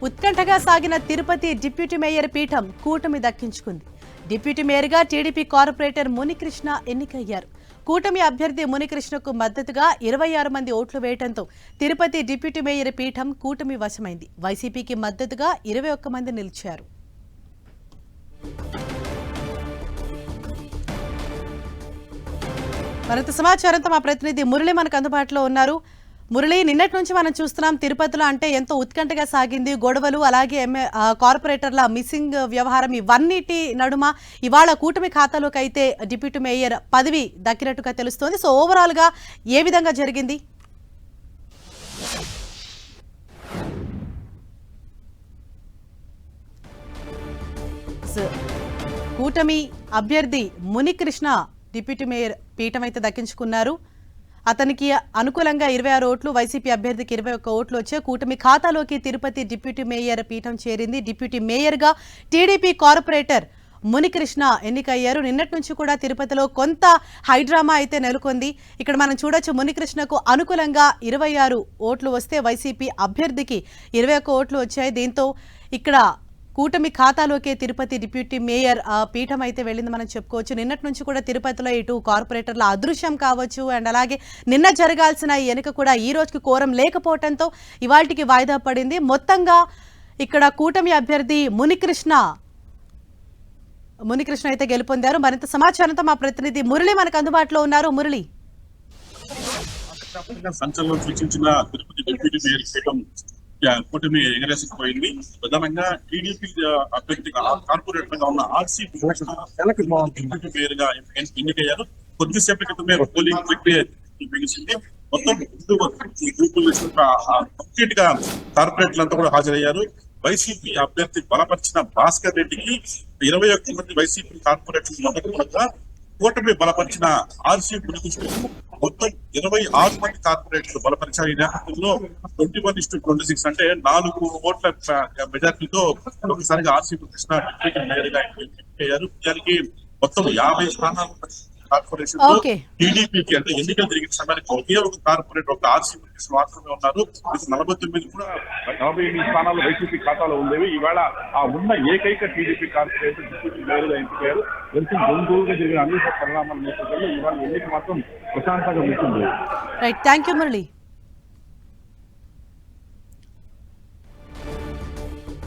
ఉత్కంఠగా సాగిన Tirupati deputy mayor పీఠం కూటమి దక్కించుకుంది. డిప్యూటీ మేయర్గా టీడీపీ కార్పొరేటర్ మునికృష్ణ ఎన్నికయ్యారు. కూటమి అభ్యర్థి మునికృష్ణకు మద్దతుగా 26 మంది ఓట్లు వేయడంతో తిరుపతి డిప్యూటీ మేయర్ పీఠం కూటమి వశమైంది. వైసీపీకి మద్దతుగా 21 మంది నిలిచారు. మరింత సమాచారంతో మా ప్రతినిధి మురళి మనకు అందుబాటులో ఉన్నారు. మురళి, నిన్నటి నుంచి మనం చూస్తున్నాం తిరుపతిలో అంటే ఎంతో ఉత్కంఠగా సాగింది. గొడవలు, అలాగే కార్పొరేటర్ల మిస్సింగ్ వ్యవహారం, ఇవన్నిటి నడుమ ఇవాళ కూటమి ఖాతాలోకి అయితే డిప్యూటీ మేయర్ పదవి దక్కినట్టుగా తెలుస్తోంది. సో ఓవరాల్ గా ఏ విధంగా జరిగింది? కూటమి అభ్యర్థి మునికృష్ణ డిప్యూటీ మేయర్ పీఠం అయితే దక్కించుకున్నారు. అతనికి అనుకూలంగా 26 ఓట్లు, వైసీపీ అభ్యర్థికి 21 ఓట్లు వచ్చే కూటమి ఖాతాలోకి తిరుపతి డిప్యూటీ మేయర్ పీఠం చేరింది. డిప్యూటీ మేయర్గా టీడీపీ కార్పొరేటర్ మునికృష్ణ ఎన్నికయ్యారు. నిన్నటి నుంచి కూడా తిరుపతిలో కొంత హైడ్రామా అయితే నెలకొంది. ఇక్కడ మనం చూడొచ్చు, మునికృష్ణకు అనుకూలంగా 26 ఓట్లు వస్తే వైసీపీ అభ్యర్థికి 21 ఓట్లు వచ్చాయి. దీంతో ఇక్కడ కూటమి ఖాతాలోకే తిరుపతి డిప్యూటీ మేయర్ పీఠం అయితే వెళ్ళింది మనం చెప్పుకోవచ్చు. నిన్నటి నుంచి కూడా తిరుపతిలో ఇటు కార్పొరేటర్ల అదృశ్యం కావచ్చు, అండ్ అలాగే నిన్న జరగాల్సిన ఈ ఎన్నిక కూడా ఈ రోజుకి కోరం లేకపోవడంతో ఇవాళకి వాయిదా పడింది. మొత్తంగా ఇక్కడ కూటమి అభ్యర్థి మునికృష్ణ అయితే గెలుపొందారు. మరింత సమాచారంతో మా ప్రతినిధి మురళి మనకు అందుబాటులో ఉన్నారు. మురళి, సంచలనం సృష్టించిన తిరుపతి డిప్యూటీ మేయర్ పీఠం కూటమి ఎగరేసుకుపోయింది. ప్రధానంగా టీడీపీ అభ్యర్థి కార్పొరేటర్ గా ఉన్న ఆర్సీ డిప్యూటీ మేయర్ గా ఎన్నికయ్యారు. కొద్దిసేపటి క్రితమే పోలింగ్ ప్రక్రియ ముగిసింది. మొత్తం గ్రూపులు కంప్లీట్ గా కార్పొరేటర్లంతా కూడా హాజరయ్యారు. వైసీపీ అభ్యర్థి బలపరిచిన భాస్కర్ రెడ్డికి 21 మంది వైసీపీ కార్పొరేటర్లు మొదటి కూటమి బలపరిచిన ఆర్సీ మునికృష్ణకు మొత్తం 26 మంది కార్పొరేటర్లు బలపరిచారు. ఈ నేపథ్యంలో 21:26 అంటే 4 ఓట్ల మెజార్టీతో ఒకసారిగా ఆర్సీ మునికృష్ణ డిప్యూటీ మేయర్ గా ఎన్నికయ్యారు. దానికి మొత్తం 50 స్థానాలు కార్పొరేషన్ టీడీపీకి అంటే ఎన్నికలు జరిగిన సమయానికి ఒకే ఒక కార్పొరేటర్ ఒక ఆర్సీ మునికృష్ణ మాత్రమే ఉన్నారు. 49 కూడా 48 స్థానాలు వైసీపీ ఖాతాలో ఉండేవి. ఈవేళ ఆ ఉన్న ఏకైక టీడీపీ కార్పొరేటర్ డిప్యూటీ మేయర్ గా ఎంపికయ్యారు. గుంటూరుగా జరిగిన అన్ని పరిణామాల నేపథ్యంలో ఇవాళ ఎన్నిక మాత్రం ప్రశాంతంగా ముగిసింది. Right, thank you Murali.